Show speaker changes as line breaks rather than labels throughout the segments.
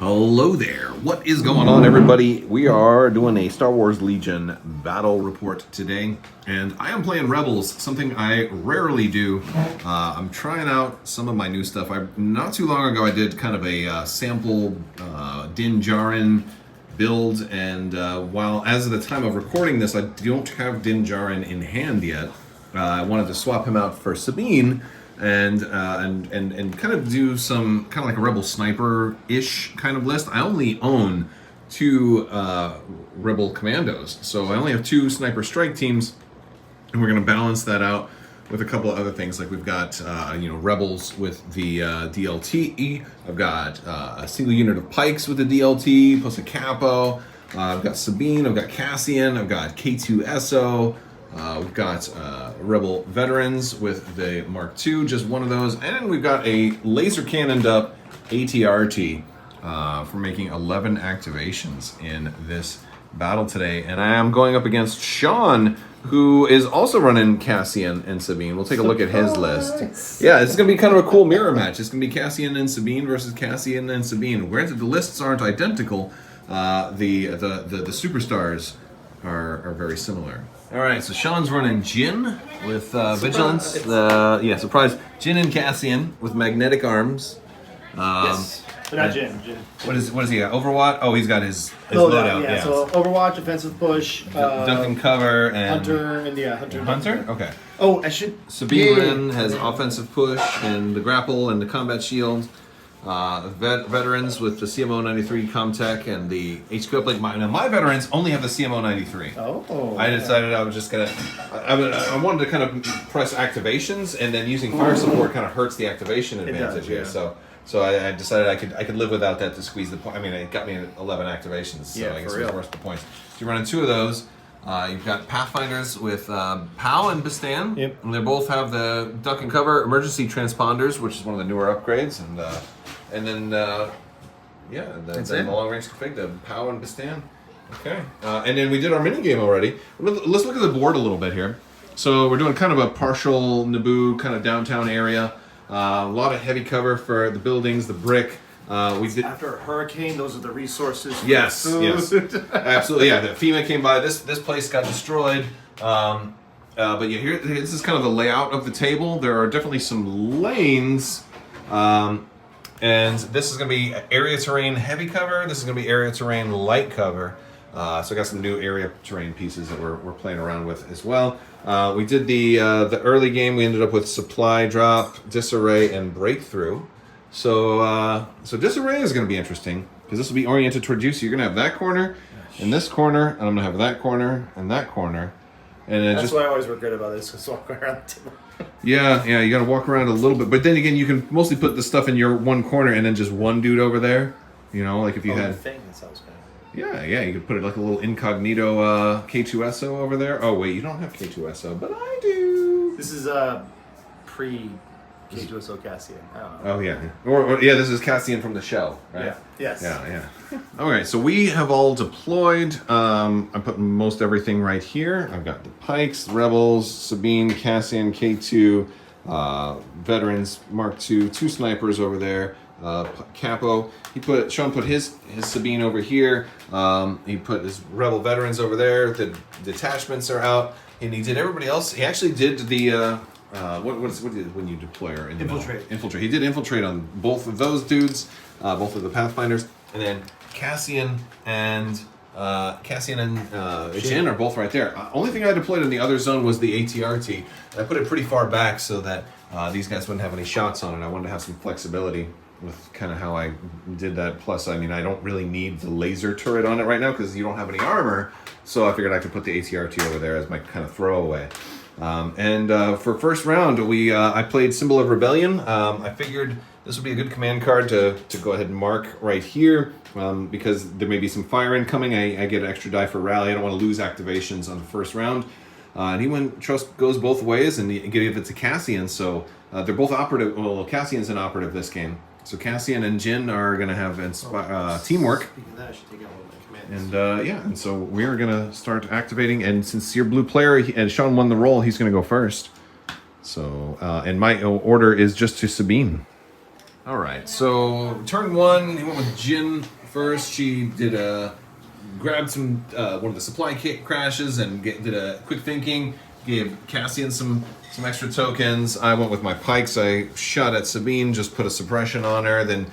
Hello there. What is going on, everybody? We are doing a Star Wars Legion battle report today, and I am playing Rebels, something I rarely do. I'm trying out some of my new stuff. Not too long ago, I did kind of a sample Din Djarin build, and while as of the time of recording this, I don't have Din Djarin in hand yet. I wanted to swap him out for Sabine. And kind of do some kind of like a Rebel Sniper-ish kind of list. I only own 2 Rebel Commandos, so I only have 2 Sniper Strike teams, and we're going to balance that out with a couple of other things. Like we've got Rebels with the DLT. I've got a single unit of Pikes with the DLT plus a Capo. I've got Sabine. I've got Cassian. I've got K2SO. We've got Rebel Veterans with the Mark II, just one of those. And we've got a laser cannoned up ATRT for making 11 activations in this battle today. And I am going up against Sean, who is also running Cassian and Sabine. We'll take a look at his list. Yeah, it's going to be kind of a cool mirror match. It's going to be Cassian and Sabine versus Cassian and Sabine. Granted, the lists aren't identical. The superstars are very similar. All right, so Sean's running Jin with Vigilance. Surprise. Jin and Cassian with magnetic arms.
Yes, but not Jin.
What is he got? Overwatch? Oh, he's got his loadout.
Yeah, so Overwatch, offensive push,
duck and cover, and
Hunter, and Hunter.
Hunter? Okay.
Oh, I should.
Sabine Wren has offensive push and the grapple and the combat shield. Veterans with the CMO-93 Comtech and the HQ uplink. My veterans only have the CMO-93.
Oh.
I decided I was just gonna. I wanted to kind of press activations, and then using fire support kind of hurts the activation advantage here. So I decided I could live without that to squeeze the point. I mean, it got me 11 activations, so I guess it was worth the points. So you're running 2 of those. You've got Pathfinders with POW and Bastan.
Yep.
And they both have the duck and cover emergency transponders, which is one of the newer upgrades, and then the long range config, the POW and Bastan. Okay. And then we did our mini game already. Let's look at the board a little bit here. So we're doing kind of a partial Naboo kind of downtown area. A lot of heavy cover for the buildings, the brick. We did
after a hurricane. Those are the resources. For
yes,
food.
yes, absolutely. Yeah, the FEMA came by. This place got destroyed. But yeah, here this is kind of the layout of the table. There are definitely some lanes. And this is going to be area terrain heavy cover. This is going to be area terrain light cover. So I got some new area terrain pieces that we're playing around with as well. We did the early game. We ended up with supply drop, disarray, and breakthrough. So disarray is going to be interesting because this will be oriented toward you. So you're going to have that corner, and this corner, and I'm going to have that corner and that corner. And
that's what I always regret about this, because walking around the table.
Yeah, you got to walk around a little bit, but then again, you can mostly put the stuff in your one corner and then just one dude over there. You know, like if you had.
Thing, that sounds good.
Yeah, you could put it like a little incognito K2SO over there. Oh wait, you don't have K2SO, but I do.
This is pre K2SO Cassian. I don't know.
Oh yeah, or this is Cassian from the shell, right?
Yeah. Yes.
Yeah. All right, so we have all deployed. I'm putting most everything right here. I've got the Pikes, Rebels, Sabine, Cassian, K2, Veterans, Mark II, 2 snipers over there. Capo. Sean put his Sabine over here. He put his Rebel Veterans over there. The detachments are out, and he did everybody else. He actually did the. What did when you deploy or infiltrate? He did infiltrate on both of those dudes, both of the Pathfinders, and then Cassian and Jin are both right there. Only thing I deployed in the other zone was the ATRT. And I put it pretty far back so that these guys wouldn't have any shots on it. I wanted to have some flexibility with kind of how I did that. Plus, I mean, I don't really need the laser turret on it right now because you don't have any armor. So I figured I could put the ATRT over there as my kind of throwaway. For first round, I played Symbol of Rebellion. I figured this would be a good command card to go ahead and mark right here because there may be some fire incoming. I get an extra die for rally. I don't want to lose activations on the first round. And he went trust goes both ways, and he gave it to Cassian. So they're both operative. Well, Cassian's an operative this game. So Cassian and Jin are going to have teamwork.
Speaking of that, I should take out one of my commands.
And so we're going to start activating. And since you're blue player and Sean won the roll, he's going to go first. So, and my order is just to Sabine. All right, so turn one, he went with Jin first. She did grabbed some one of the supply kit crashes and did a quick thinking. Gave Cassian some extra tokens. I went with my pikes. I shot at Sabine, just put a suppression on her. Then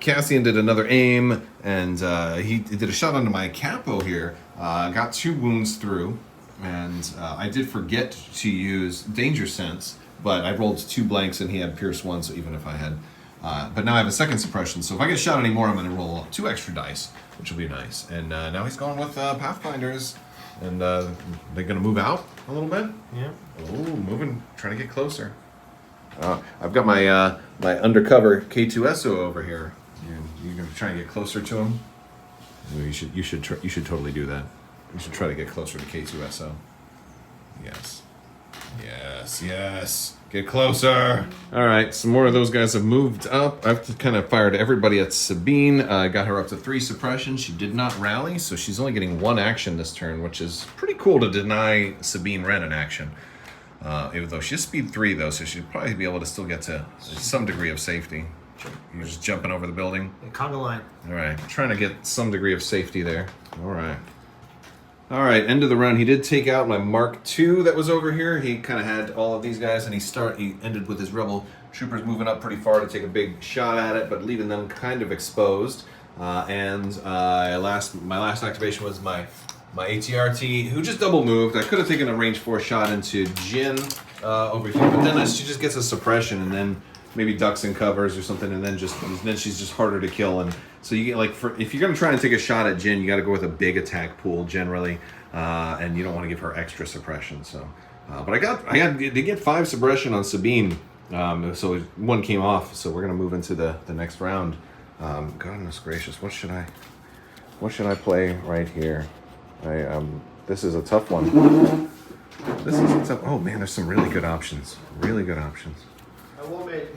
Cassian did another aim, and he did a shot onto my capo here. Got 2 wounds through, and I did forget to use Danger Sense, but I rolled 2 blanks and he had Pierce 1, so even if I had... but now I have a second suppression, so if I get shot anymore, I'm going to roll 2 extra dice, which will be nice. And now he's going with Pathfinders, and they're going to move out a little bit.
Yeah.
Oh, moving, trying to get closer. I've got my my undercover K2SO over here. You're going to try and get closer to him. You should totally do that. You should try to get closer to K2SO. Yes. Yes, yes. Get closer. All right, some more of those guys have moved up. I've kind of fired everybody at Sabine. Got her up to 3 suppression. She did not rally, so she's only getting 1 action this turn, which is pretty cool to deny Sabine Wren an action. Even though she has speed 3, though, so she'd probably be able to still get to some degree of safety. You're just jumping over the building.
Conga line.
All right, trying to get some degree of safety there. All right. All right, end of the round. He did take out my Mark II that was over here. He kind of had all of these guys, and he ended with his rebel troopers moving up pretty far to take a big shot at it, but leaving them kind of exposed. My last activation was my ATRT, who just double moved. I could have taken a range 4 shot into Jin over here, but then she just gets a suppression, and then maybe ducks and covers or something, and then she's just harder to kill. And so you get if you're gonna try and take a shot at Jin, you got to go with a big attack pool generally, and you don't want to give her extra suppression. So, but I did get 5 suppression on Sabine, so 1 came off. So we're gonna move into the next round. Goodness gracious, what should I play right here? This is a tough one. This is a tough. Oh man, there's some really good options. Really good options.
I will admit,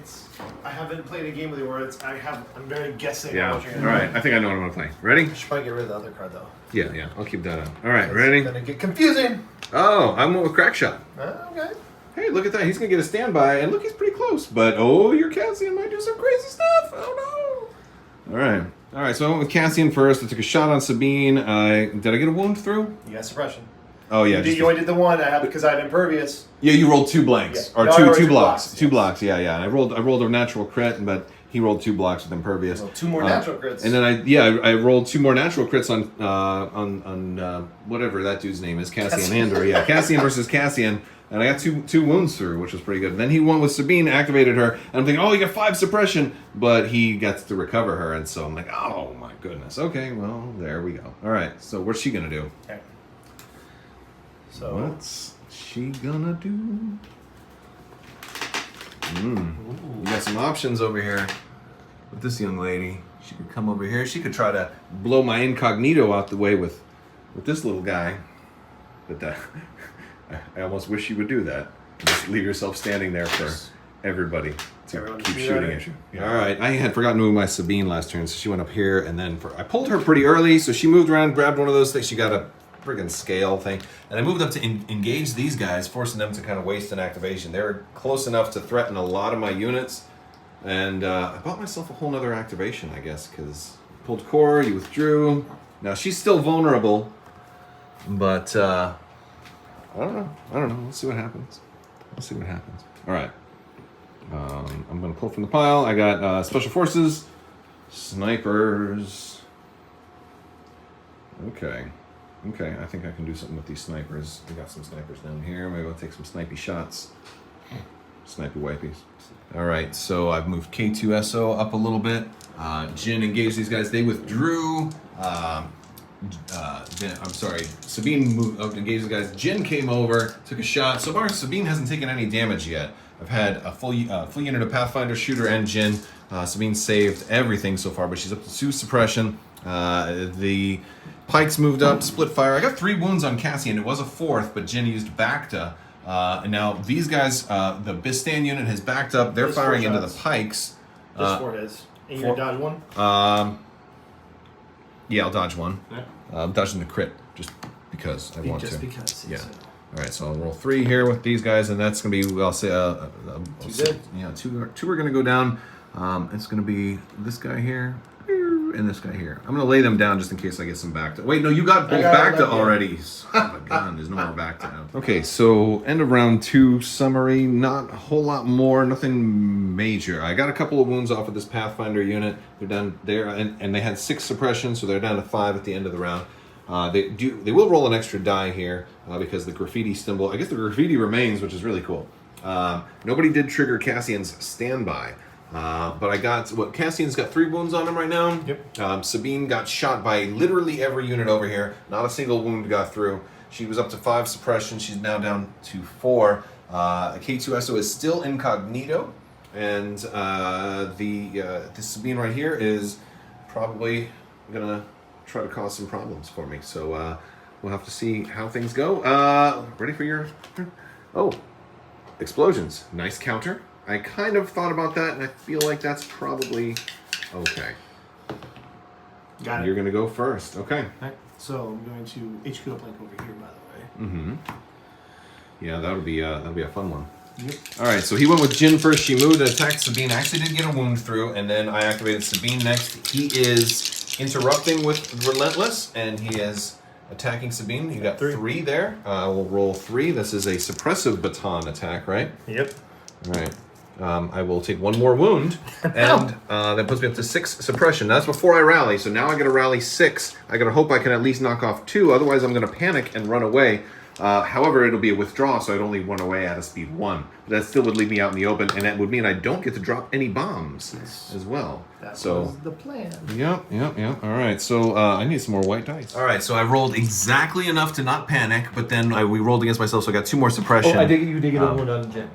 I haven't played a game with you where I'm very guessing.
Yeah.
What you're
All
gonna
right. I think I know what I'm gonna play. Ready?
I should probably get rid of the other card though.
Yeah. I'll keep that up. All right. Ready?
It's gonna get confusing.
Oh, I went with Crackshot.
Okay.
Hey, look at that. He's gonna get a standby, and look, he's pretty close. But your Cassian might do some crazy stuff. Oh no! All right. So I went with Cassian first. I took a shot on Sabine. Did I get a wound through?
You got suppression.
Oh yeah.
You only did the 1 because I had impervious.
Yeah, you rolled 2 blanks or two blocks. 2 blocks. Yeah. And I rolled a natural crit, but he rolled 2 blocks with impervious.
Well, 2 more natural crits.
And then I rolled 2 more natural crits on whatever that dude's name is, Cassian Andor. Yeah, Cassian versus Cassian, and I got two wounds through, which was pretty good. And then he won with Sabine, activated her, and I'm thinking, oh, you got 5 suppression, but he gets to recover her, and so I'm like, oh my goodness. Okay, well there we go. All right, so what's she gonna do?
Okay. So
what's she gonna do? You got some options over here with this young lady. She could come over here. She could try to blow my incognito out the way with this little guy. But I almost wish she would do that. Just leave yourself standing there for everybody to keep shooting at you. Yeah. All right. I had forgotten to move my Sabine last turn, so she went up here, and then I pulled her pretty early, so she moved around, grabbed one of those things. She got a friggin' scale thing, and I moved up to engage these guys, forcing them to kind of waste an activation. They were close enough to threaten a lot of my units, and I bought myself a whole nother activation, I guess, because pulled core, you withdrew. Now she's still vulnerable, but I don't know. Let's see what happens. All right. I'm gonna pull from the pile. I got special forces, snipers. Okay, I think I can do something with these snipers. We got some snipers down here. Maybe I'll take some snipey shots. Snipey wipies. All right, so I've moved K2SO up a little bit. Jin engaged these guys. They withdrew. Sabine moved up to engage the guys. Jin came over, took a shot. So far, Sabine hasn't taken any damage yet. I've had a full unit of Pathfinder, Shooter, and Jin. Sabine saved everything so far, but she's up to 2 suppression. The pikes moved up, split fire. I got 3 wounds on Cassian. It was a 4th, but Jin used Bacta. And now these guys, the Bistan unit has backed up. They're firing into the pikes.
Just 4 hits. And you're dodge 1?
Yeah, I'll dodge 1.
Yeah.
I'm dodging the crit just because I want to.
Just because.
Yeah. All right, so I'll roll 3 here with these guys, and that's going to be, I'll say,
2 good.
Yeah, two are going to go down. It's going to be this guy here and this guy here. I'm going to lay them down just in case I get some back to. Wait, no, you got both back to already. Oh my God, there's no more back to now. Okay, so end of round 2 summary. Not a whole lot more, nothing major. I got a couple of wounds off of this Pathfinder unit. They're down there, and they had 6 suppression, so they're down to 5 at the end of the round. They will roll an extra die here because the graffiti symbol. I guess the graffiti remains, which is really cool. Nobody did trigger Cassian's standby. But I got, Cassian's got 3 wounds on him right now.
Yep.
Sabine got shot by literally every unit over here. Not a single wound got through. She was up to 5 suppression. She's now down to 4. K2SO is still incognito. And this Sabine right here is probably going to try to cause some problems for me. So we'll have to see how things go. Ready for your... Oh, explosions. Nice counter. I kind of thought about that, and I feel like that's probably okay.
Got it.
You're going to go first. Okay.
All right. So I'm going to HQ uplink over here, by the way.
Mm-hmm. Yeah, that'll be a fun one.
Yep.
All right, so he went with Jin first. She moved and attacked Sabine. I actually did get a wound through, and then I activated Sabine next. He is interrupting with Relentless, and he is attacking Sabine. You got 3 there. We'll roll 3. This is a suppressive baton attack, right?
Yep.
All right. I will take 1 more wound, and that puts me up to 6 suppression. That's before I rally, so now I got to rally 6. I got to hope I can at least knock off 2, otherwise I'm going to panic and run away. However, it'll be a withdraw, so I'd only run away at a speed 1. But that still would leave me out in the open, and that would mean I don't get to drop any bombs as well.
That
so,
was the plan.
Yep. All right, so I need some more white dice. All right, so I rolled exactly enough to not panic, but then we rolled against myself, so I got 2 more suppression.
Oh, you did get a wound on Jin.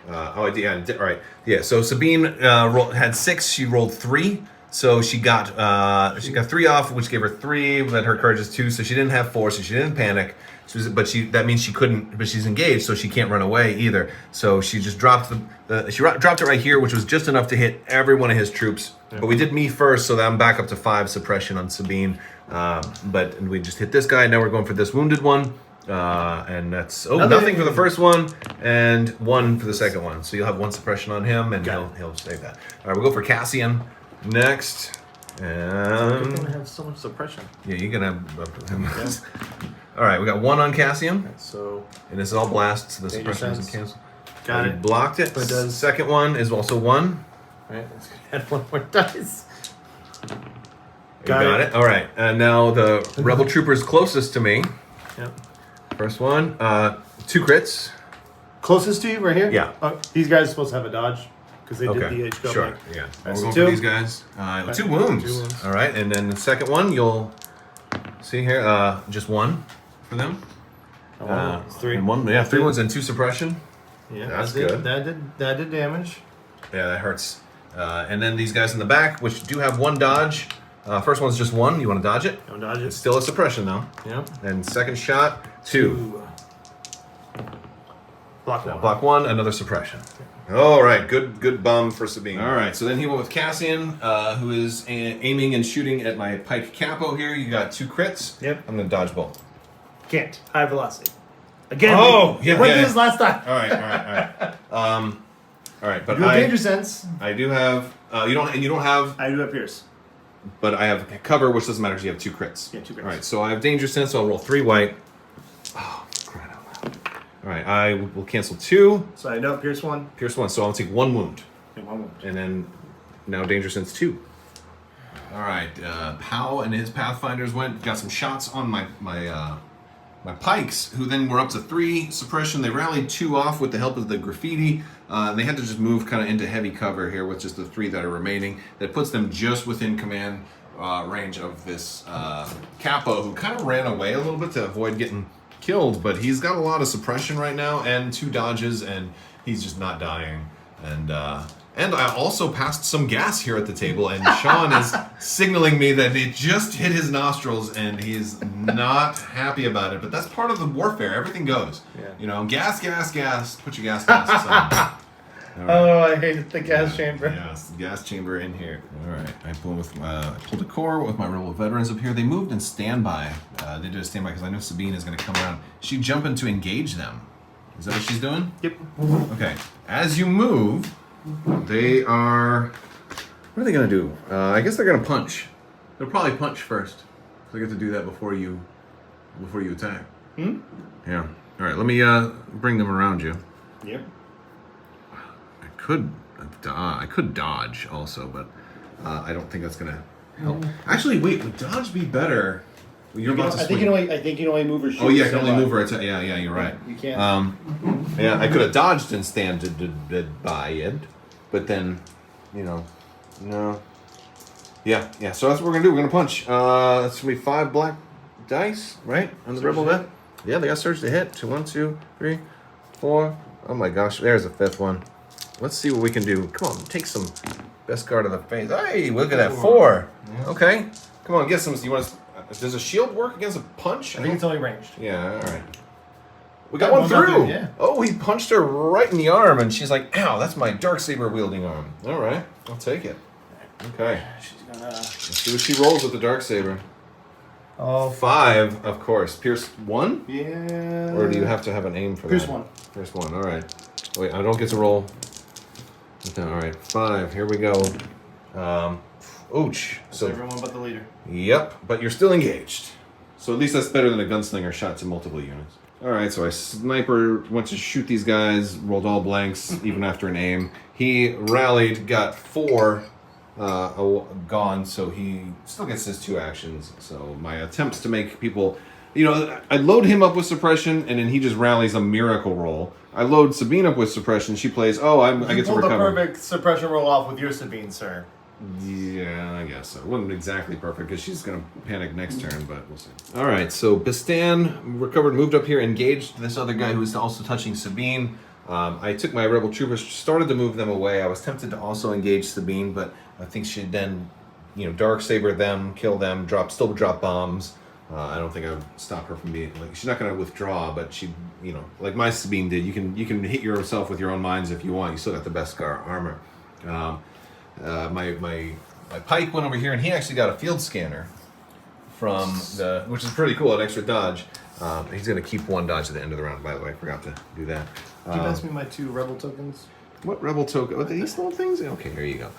I did. All right. Yeah. So Sabine had 6. She rolled 3. So she got 3 off, which gave her 3. But her courage is 2, so she didn't have 4. So she didn't panic. That means she couldn't. But she's engaged, so she can't run away either. So she just dropped dropped it right here, which was just enough to hit every one of his troops. Yeah. But we did me first, so that I'm back up to 5 suppression on Sabine. But we just hit this guy. Now we're going for this wounded one. And that's nothing for the first one and 1 for the second one. So you'll have 1 suppression on him, and he'll save that. All right, we'll go for Cassian next. And
you're gonna have so much suppression.
Yeah, you're gonna have him. Yeah. All right, we got 1 on Cassian.
Right, so
and this is all blast. So the suppression isn't canceled.
Got it.
Blocked it.
But it does.
Second one is also 1.
All right, let's add 1 more dice.
Got it. All right, and now the rebel troopers closest to me.
Yep.
First one, 2 crits.
Closest to you, right here?
Yeah.
These guys are supposed to have a dodge because they did the HQ.
Sure. Yeah.
Right,
We're
so
going
2.
for these guys. 2 wounds.
2 wounds.
All right, and then the second one, you'll see here, just 1 for them.
3.
And 1. Yeah, 3 wounds and 2 suppression.
Yeah,
that's good.
That did damage.
Yeah, that hurts. And then these guys in the back, which do have 1 dodge. First one's just 1. You want to dodge it?
Don't dodge it.
It's still a suppression though.
Yep.
And second shot, 2.
Block 1.
Block 1, another suppression. All right, good bum for Sabine. All right, so then he went with Cassian, who is aiming and shooting at my pike capo here. You got 2 crits.
Yep.
I'm gonna dodge both.
Can't. High velocity. Again.
Oh, yeah.
Went through this last time.
All right. But
you have danger sense.
I do have. You don't have.
I do have Pierce.
But I have cover, which doesn't matter because you have 2 crits.
Yeah, 2 crits.
All right, so I have danger sense, so I'll roll 3 white. Oh, crying out loud. All right, I will cancel 2.
So I know Pierce 1.
Pierce 1, so I'll take 1 wound.
Okay, 1 wound.
And then now danger sense 2. All right, Pow and his Pathfinders got some shots on my pikes, who then were up to 3 suppression. They rallied 2 off with the help of the graffiti. They had to just move kind of into heavy cover here with just the 3 that are remaining. That puts them just within command range of this capo, who kind of ran away a little bit to avoid getting killed, but he's got a lot of suppression right now and 2 dodges, and he's just not dying. And I also passed some gas here at the table, and Sean is signaling me that it just hit his nostrils, and he's not happy about it. But that's part of the warfare. Everything goes. Yeah. You know, gas. Put your gas masks on. Right.
Oh, I hate the gas chamber.
Yes, the gas chamber in here. All right, I pulled a core with my rebel veterans up here. They moved in standby. They did a standby because I know Sabine is going to come around. She jumped in to engage them. Is that what she's doing?
Yep.
Okay. As you move, they are What are they gonna do? I guess they're gonna punch. They'll probably punch first. So I get to do that before you attack.
Hmm?
Yeah. All right. Let me bring them around you.
Yep.
I could dodge also, but I don't think that's gonna help. Actually, wait. Would dodge be better? Well, you're about to swing.
I think you can only move or shoot.
Oh yeah, I can only move or attack. Yeah, you're right.
You can't.
Yeah, I could have dodged and stand by it, but then, no. Yeah. So that's what we're gonna do. We're gonna punch. That's gonna be 5 black dice, right? On the rebel vet. Yeah, they got surge to hit. 2, 1, 2, 3, 4. Oh my gosh, there's a 5th one. Let's see what we can do. Come on, take some best card of the face. Hey, look at that 4. Yeah. Okay, come on, get some. You want to? Does a shield work against a punch?
I think it's only ranged.
Yeah, all right. We got one through. Yeah. Oh, he punched her right in the arm, and she's like, "Ow, that's my Darksaber wielding arm." All right, I'll take it. Okay.
She's gonna.
Let's see what she rolls with the Darksaber.
Oh,
5, of course. Pierce 1?
Yeah.
Or do you have to have an aim for
Pierce
that?
1.
Pierce 1. All right. Wait, I don't get to roll. Okay, all right, 5. Here we go. Ouch.
So everyone but the leader.
Yep, but you're still engaged. So at least that's better than a gunslinger shot to multiple units. All right, so I sniper went to shoot these guys, rolled all blanks even after an aim. He rallied, got 4 gone, so he still gets his 2 actions. So my attempts to make people, I load him up with suppression, and then he just rallies a miracle roll. I load Sabine up with suppression. She plays, I get to recover.
You pulled the perfect suppression roll off with your Sabine, sir.
Yeah, I guess so. It wasn't exactly perfect because she's going to panic next turn, but we'll see. All right, so Bistan recovered, moved up here, engaged this other guy who was also touching Sabine. I took my rebel troopers, started to move them away. I was tempted to also engage Sabine, but I think she'd then, Darksaber them, kill them, still drop bombs. I don't think I would stop her from being she's not going to withdraw, but she, like my Sabine did. You can hit yourself with your own mines if you want. You still got the best armor. My pike went over here, and he actually got a field scanner from which is pretty cool, an extra dodge. He's going to keep 1 dodge at the end of the round, by the way. I forgot to do that.
Can you pass me my 2 rebel tokens?
What rebel token? What, these little things? Okay, here you go.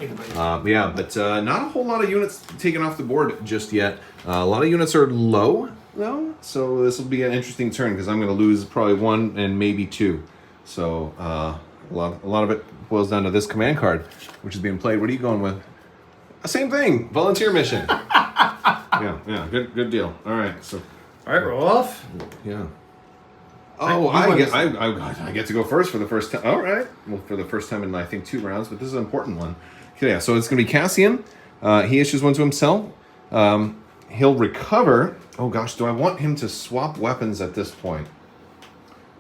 Yeah, but not a whole lot of units taken off the board just yet. A lot of units are low, though, so this will be an interesting turn because I'm going to lose probably 1 and maybe 2. So a lot of it boils down to this command card, which is being played. What are you going with? Same thing. Volunteer mission. Yeah. Good deal. All right. So.
All right, roll off.
Yeah. Oh, I get to go first for the first time. All right. Well, for the first time in I think 2 rounds, but this is an important one. Okay. Yeah. So it's going to be Cassian. He issues 1 to himself. He'll recover. Oh gosh, do I want him to swap weapons at this point?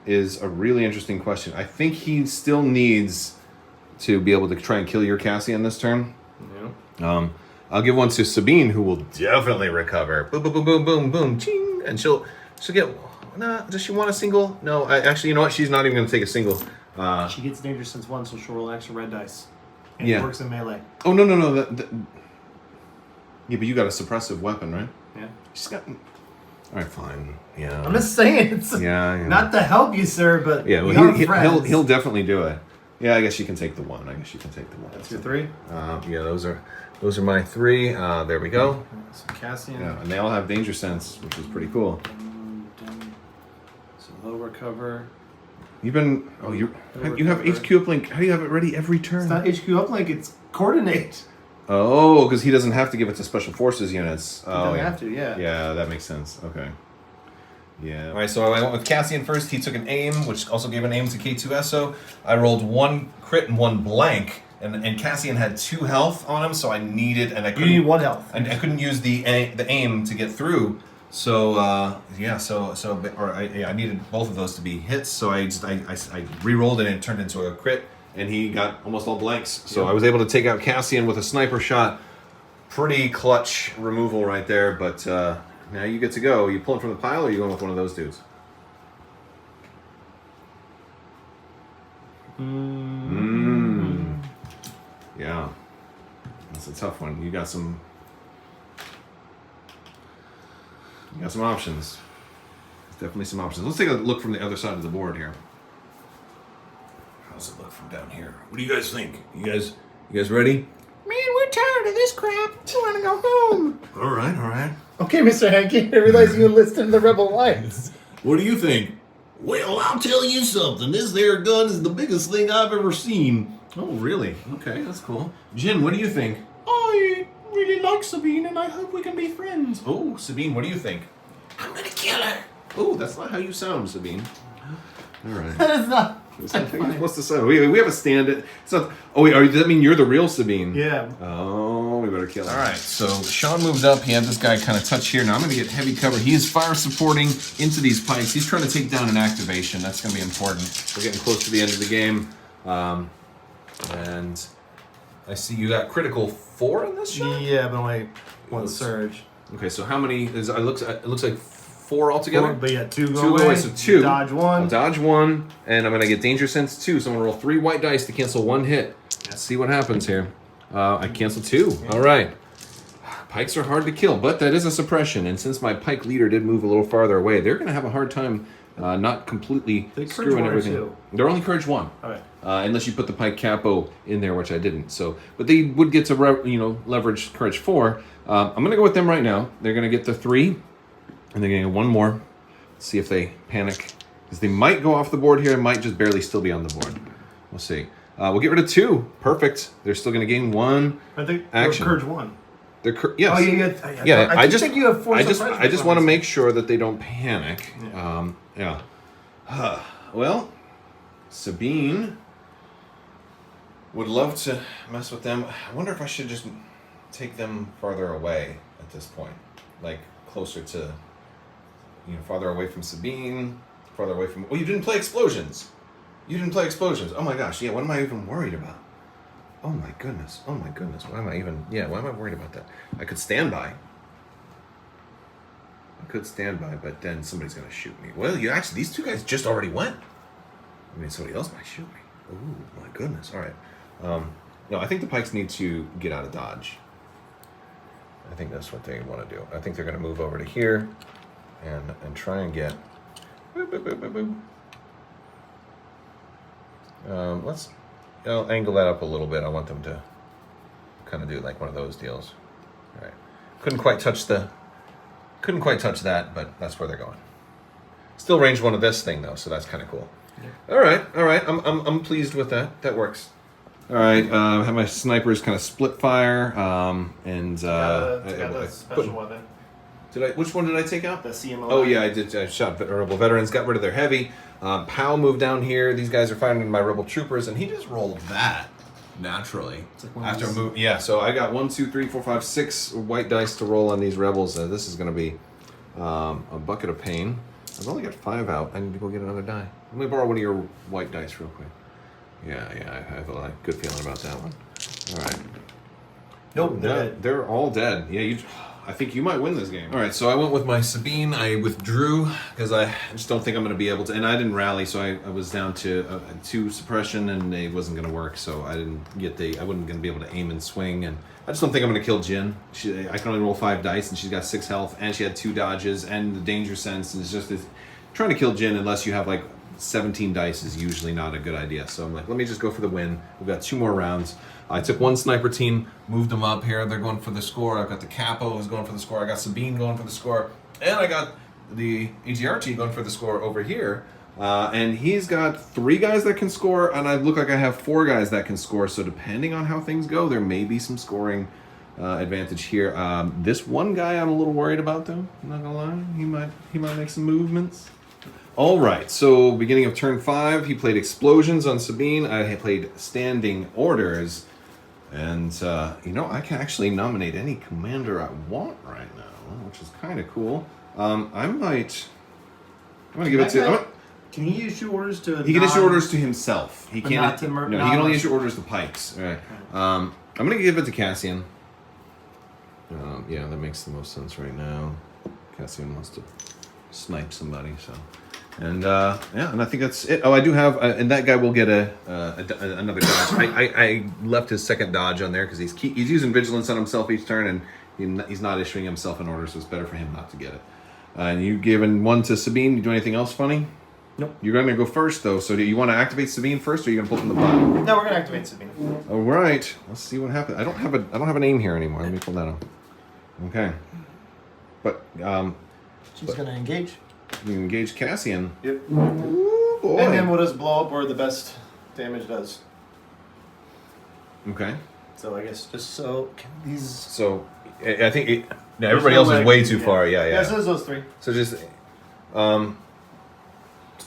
Is a really interesting question. I think he still needs to be able to try and kill your Cassian this turn. Yeah. I'll give 1 to Sabine, who will definitely recover. Boom, boom, boom, boom, boom, boom, ching, and she'll get. Nah, does she want a single? No, actually, you know what? She's not even going to take a single.
She gets danger sense 1, so she'll roll extra red dice. And
yeah.
It works in melee.
Oh no! Yeah, but you got a suppressive weapon, right?
Yeah.
She's got. All right, fine. Yeah.
I'm just saying it's not to help you, sir, but
yeah, well, he'll definitely do it. Yeah, I guess you can take the 1.
That's your 3.
Yeah, those are my 3. There we go.
So Cassian.
Yeah, and they all have danger sense, which is pretty cool.
So low recover.
You've been you have HQ uplink. How do you have it ready every turn?
It's not HQ uplink. It's coordinate.
Oh, because he doesn't have to give it to special forces units.
He doesn't have to. Yeah.
Yeah, that makes sense. Okay. Yeah. All right, so I went with Cassian first. He took an aim, which also gave an aim to K2SO. I rolled 1 crit and 1 blank, and Cassian had 2 health on him, so I needed, and I couldn't.
You need 1 health.
I couldn't use the aim to get through. So I needed both of those to be hits. So I re-rolled it and it turned into a crit, and he got almost all blanks. So I was able to take out Cassian with a sniper shot. Pretty clutch removal right there, but. Now you get to go. Are you pulling from the pile, or are you going with one of those dudes? Yeah. That's a tough one. You got some options. There's definitely some options. Let's take a look from the other side of the board here. How's it look from down here? What do you guys think? You guys ready?
Man, we're tired.
of this crap. I want to go home.
All right.
Okay, Mr. Hanky, I realize you enlisted in the Rebel Alliance.
What do you think? Well, I'll tell you something. This there gun is the biggest thing I've ever seen. Oh, really? Okay, that's cool. Jin, what do you think?
I really like Sabine, and I hope we can be friends.
Oh, Sabine, what do you think?
I'm gonna kill her.
Oh, that's not how you sound, Sabine. All right.
That is not.
That's not how you're supposed to sound. We have a stand. It's not. Oh wait, does that mean you're the real Sabine?
Yeah.
Oh, we better kill him. All right. So Sean moved up. He had this guy kind of touch here. Now I'm going to get heavy cover. He is fire supporting into these pikes. He's trying to take down an activation. That's going to be important. We're getting close to the end of the game, and I see you got critical 4 in this shot.
Yeah, but only one surge.
Okay, so how many? It looks like 4 altogether.
4, but yeah, 2 go
2
away.
away, so 2.
Dodge 1.
I'll dodge 1, and I'm going to get Danger Sense 2. So I'm going to roll 3 white dice to cancel 1 hit. Let's see what happens here. I cancel 2. All right. Pikes are hard to kill, but that is a suppression. And since my pike leader did move a little farther away, they're going to have a hard time not completely screwing everything.
2.
They're only courage 1.
All right.
Unless you put the pike capo in there, which I didn't. So, but they would get to leverage courage 4. I'm going to go with them right now. They're going to get the 3, and they're going to get 1 more. See if they panic, because they might go off the board here and might just barely still be on the board. We'll see. We'll get rid of 2. Perfect. They're still going to gain 1
I think
action.
Courage 1.
Yes.
Oh, you get.
I just
think you have 4
I just want to make sure that they don't panic.
Yeah.
Well, Sabine would love to mess with them. I wonder if I should just take them farther away at this point, like closer to. Farther away from Sabine, farther away from... Oh, you didn't play explosions. Oh my gosh, yeah, what am I even worried about? Oh my goodness. Why am I worried about that? I could stand by. But then somebody's going to shoot me. Well, these 2 guys just already went. I mean, somebody else might shoot me. Oh my goodness, all right. No, I think the pikes need to get out of dodge. I think that's what they want to do. I think they're going to move over to here. And try and get. I'll angle that up a little bit. I want them to kind of do like one of those deals. All right. Couldn't quite touch that, but that's where they're going. Still range 1 of this thing though, so that's kind of cool. Yeah. All right. I'm pleased with that. That works. All right. I have my snipers kind of split fire, and
a special weapon.
Which one did I take out?
The CMO.
Oh yeah, I did. I shot Rebel veterans, got rid of their heavy. Powell moved down here. These guys are fighting my Rebel troopers, and he just rolled that naturally. After move, yeah. So I got 1, 2, 3, 4, 5, 6 white dice to roll on these rebels. This is going to be a bucket of pain. I've only got 5 out. I need to go get another die. Let me borrow one of your white dice real quick. Yeah. I have a good feeling about that one. All right.
Nope,
they're all dead. Yeah, I think you might win this game. All right, so I went with my Sabine. I withdrew because I just don't think I'm going to be able to. And I didn't rally, so I was down to 2 suppression, and it wasn't going to work. So I didn't get I wasn't going to be able to aim and swing. And I just don't think I'm going to kill Jin. I can only roll 5 dice, and she's got 6 health, and she had 2 dodges, and the danger sense. And it's just trying to kill Jin unless you have like 17 dice is usually not a good idea. So I'm like, let me just go for the win. We've got 2 more rounds. I took 1 sniper team, moved them up here. They're going for the score. I've got the Capo who's going for the score. I got Sabine going for the score. And I got the AGRT going for the score over here. And he's got 3 guys that can score, and I look like I have 4 guys that can score. So depending on how things go, there may be some scoring advantage here. This one guy I'm a little worried about, though. I'm not gonna lie. He might make some movements. All right, so beginning of turn 5, he played explosions on Sabine. I played standing orders. And, I can actually nominate any commander I want right now, which is kind of cool. I'm going to give it to...
Can he issue orders to...
He can issue orders to himself. He can't...
he can
only issue orders to pikes. All right. I'm going to give it to Cassian. Yeah, that makes the most sense right now. Cassian wants to snipe somebody, so... And and I think that's it. Oh, I do have, and that guy will get another dodge. I left his second dodge on there because he's using vigilance on himself each turn, and he's not issuing himself an order, so it's better for him not to get it. And you've given 1 to Sabine. You do anything else funny?
Nope.
You're going to go first, though. So do you want to activate Sabine first, or are you going to pull from the bottom?
No, we're gonna activate Sabine.
All right. Let's see what happens. I don't have a name here anymore. Let me pull that up. Okay. But
She's gonna engage.
you engage Cassian.
Yep.
Ooh, boy.
And then we'll just blow up where the best damage does.
Okay.
So I guess just so these.
So I think everybody else is way too far. Yeah.
Yeah, so there's those 3.
So just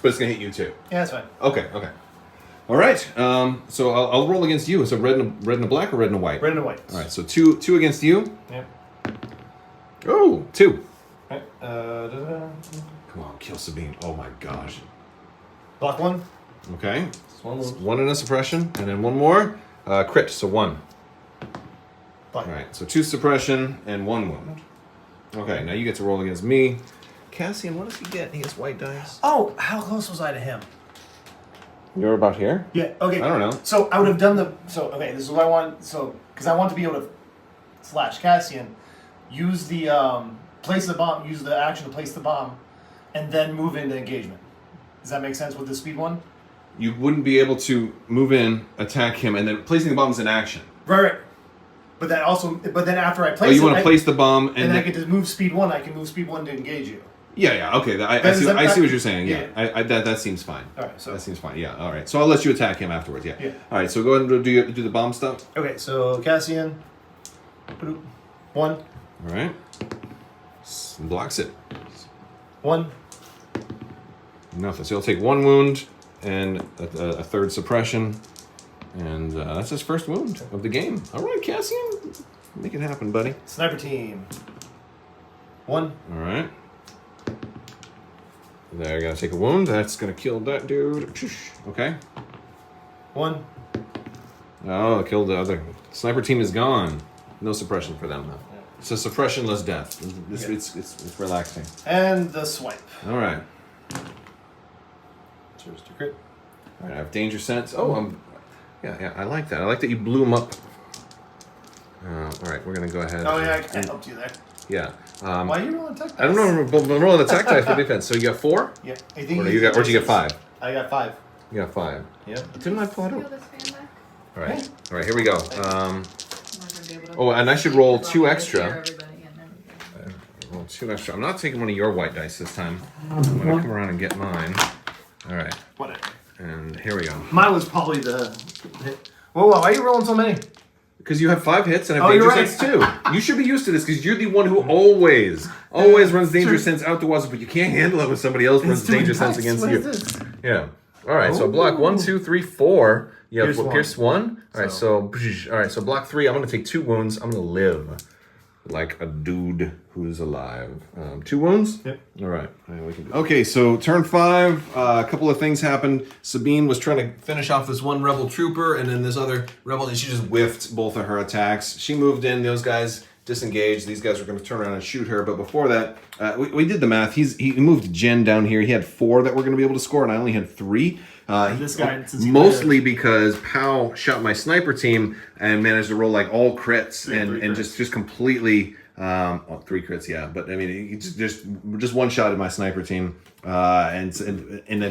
but it's gonna hit you too.
Yeah, that's fine.
Okay. All right. So I'll roll against you. So red and a black or red and a white.
Red and white.
All right. So two against you.
Yep.
Oh, 2.
Right.
Come on, kill Sabine. Oh my gosh.
Block 1.
Okay.
One.
One in a suppression, and then one more. Crit. So 1.
Block.
All right. So 2 suppression and 1 wound. Okay. Now you get to roll against me. Cassian, what does he get? He gets white dice.
Oh, how close was I to him?
You're about here.
Yeah. Okay.
I don't know.
So I would have done the. So okay, this is what I want. So because I want to be able to slash Cassian, use the place the bomb, use the action to place the bomb, and then move into engagement. Does that make sense with the speed one?
You wouldn't be able to move in, attack him, and then placing the bomb is an action.
Right. But that also. But then after I place
Oh, you
it,
want to place the bomb and
and then I
then,
get to move speed 1. I can move speed 1 to engage you.
yeah. Okay. I
Does
see.
that-
I see what you're saying. Yeah.
Yeah.
That seems fine.
All right. So
That seems fine. Yeah. All right. So I'll let you attack him afterwards. Yeah.
Yeah.
All right. So go ahead and do the bomb stuff.
okay. So Cassian. 1.
All right. Blocks it.
1.
Nothing. So he'll take 1 wound and a 3rd suppression, and that's his first wound of the game. All right, Cassian, make it happen, buddy.
Sniper team. 1.
All right. They're gonna take a wound. That's gonna kill that dude. Okay.
1.
Oh, killed the other. Sniper team is gone. No suppression for them though. It's a suppressionless death. It's relaxing.
And the swipe.
All right.
Serves to crit.
All right. I have danger sense. Oh, yeah. I like that. I like that you blew him up. All right. We're gonna go ahead.
Oh yeah, I helped you there.
Yeah.
Why are you rolling tech dice?
I don't know. I'm rolling attack dice for defense. So you got 4?
Yeah, I think
Or did you get 5?
I got 5.
You got 5.
Yep.
Didn't I pull it
Feel
up?
this fan back?
All right. All right. Here we go.
I'm not gonna be able to
Oh, and I should roll
see
2
it
extra.
here, everybody. Yeah, there we go.
Roll 2 extra. I'm not taking one of your white dice this time. I'm gonna come around and get mine. All right.
Whatever.
And here we go.
Mine was probably the hit. Whoa, why are you rolling so many?
Because you have 5 hits and I have
Oh,
danger
you're right.
sense too. You should be used to this because you're the one who always runs danger
True.
sense out to us, but you can't handle it when somebody else runs danger sense against
What
you.
is this?
Yeah. All right. So block 1, 2, 3, 4. You have
Pierce one.
Pierce 1. All right. So all right. So block 3. I'm gonna take 2 wounds. I'm gonna live like a dude who's alive. 2 wounds.
Yep.
All right. We can do. Okay. So turn 5. A couple of things happened. Sabine was trying to finish off this one rebel trooper, and then this other rebel, and she just whiffed both of her attacks. She moved in. Those guys disengaged. These guys were going to turn around and shoot her. But before that, we did the math. He moved Jen down here. He had 4 that were going to be able to score, and I only had 3.
This guy, since he
Mostly
lived-
because Powell shot my sniper team and managed to roll like all crits and
crits.
just completely 3 crits, yeah. But I mean, he just one shot at my sniper team, and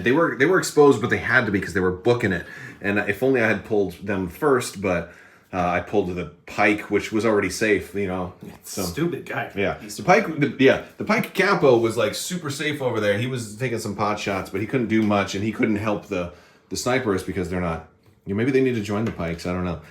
they were exposed, but they had to be because they were booking it. And if only I had pulled them first, but I pulled the pike, which was already safe, you know. So
Stupid guy.
yeah, the pike capo was like super safe over there. He was taking some pot shots, but he couldn't do much, and he couldn't help the snipers because they're not. You know, maybe they need to join the pikes. I don't know.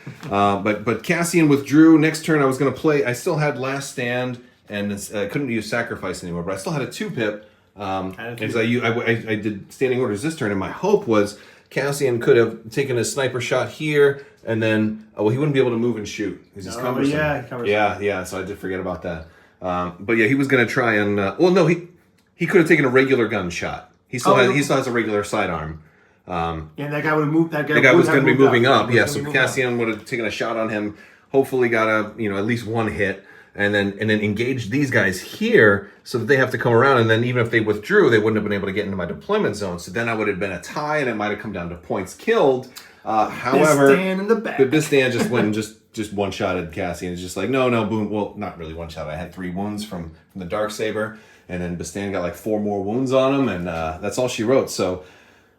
But Cassian withdrew. Next turn, I was going to play. I still had Last Stand, and I couldn't use Sacrifice anymore. But I still had a 2-pip. Because I did Standing Orders this turn, and my hope was Cassian could have taken a sniper shot here, and then he wouldn't be able to move and shoot. He's just cumbersome.
yeah, cumbersome.
Yeah. So I did forget about that. But yeah, he was going to try and. Well, no, he could have taken a regular gun shot. He still has a regular sidearm.
And that guy would have moved. That
The guy was going to be moving up. Yeah,
He
so
was gonna move
Cassian would have taken a shot on him. Hopefully, got at least 1 hit, and then engaged these guys here, so that they have to come around. And then even if they withdrew, they wouldn't have been able to get into my deployment zone. So then I would have been a tie, and it might have come down to points killed. However,
Bistan in the back.
but Bistan just went and just one shotted Cassian. It's just like no, boom. Well, not really one shot. I had 3 wounds from the Darksaber, and then Bistan got like 4 more wounds on him, and that's all she wrote. So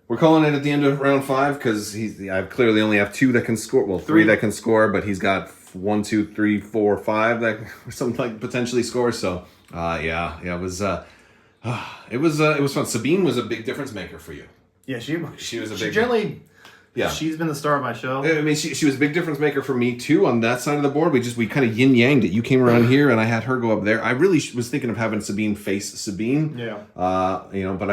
We're calling it at the end of round 5 because I clearly only have 2 that can score. Well, 3 that can score, but he's got 1, 2, 3, 4, 5 that something like potentially score. So it was fun. Sabine was a big difference maker for you.
Yeah, she
was a
she
big.
generally.
Yeah,
she's been the star of my show.
I mean, she was a big difference maker for me too on that side of the board. We kind of yin yanged it. You came around here, and I had her go up there. I really was thinking of having Sabine face Sabine.
Yeah.
But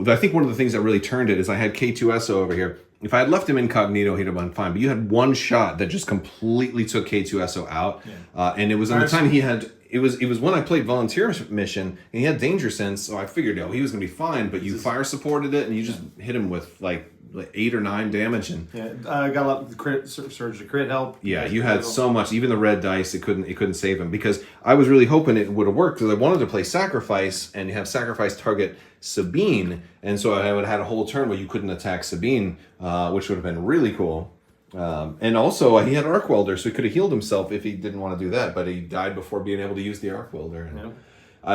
I think one of the things that really turned it is I had K2SO over here. If I had left him incognito, he'd have been fine. But you had one shot that just completely took K2SO out, and it was on the time he had. It was when I played Volunteer Mission, and he had Danger Sense, so I figured, he was gonna be fine. But you fire supported it, and you just hit him with like 8 or 9 damage, and
I got a lot of the crit surge to crit help.
Yeah, you had so much. Even the red dice, it couldn't save him, because I was really hoping it would have worked, because I wanted to play Sacrifice and have Sacrifice target Sabine, and so I would have had a whole turn where you couldn't attack Sabine, which would have been really cool. And also he had Arc Welder, so he could have healed himself if he didn't want to do that, but he died before being able to use the Arc Welder.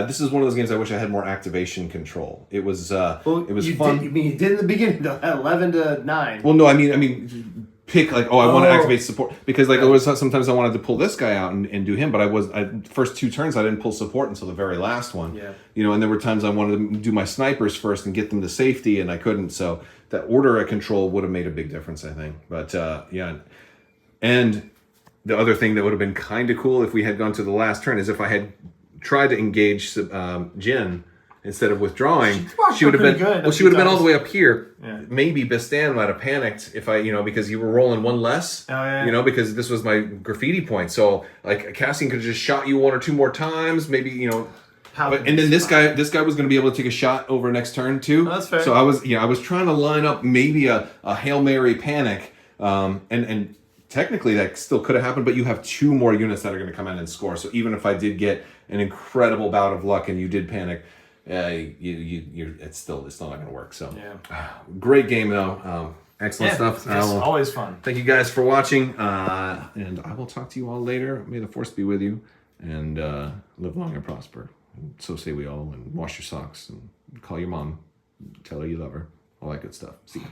This is one of those games I wish I had more activation control. It was fun.
You did in the beginning though, at 11 to 9.
Well, no, I mean, pick like, I want to activate support, because like there was sometimes I wanted to pull this guy out and do him, but first 2 turns I didn't pull support until the very last one. Yeah. And there were times I wanted to do my snipers first and get them to safety, and I couldn't. So that order of control would have made a big difference, I think. But and the other thing that would have been kind of cool if we had gone to the last turn is if I had tried to engage Jin instead of withdrawing. She would have been good. Well, she would have been all the way up here. Yeah. Maybe Bistan might have panicked if I, because you were rolling 1 less. Oh, yeah. Because this was my graffiti point. So like Cassian could have just shot you 1 or 2 more times. Maybe and then this guy was going to be able to take a shot over next turn too.
Oh, that's fair.
So I was trying to line up maybe a Hail Mary panic, and technically that still could have happened, but you have 2 more units that are going to come in and score. So even if I did get an incredible bout of luck and you did panic, it's still not going to work. So great game though. Excellent stuff.
It's always fun.
Thank you guys for watching, and I will talk to you all later. May the force be with you, and live long and prosper. And so say we all, and wash your socks, and call your mom, tell her you love her, all that good stuff. See you.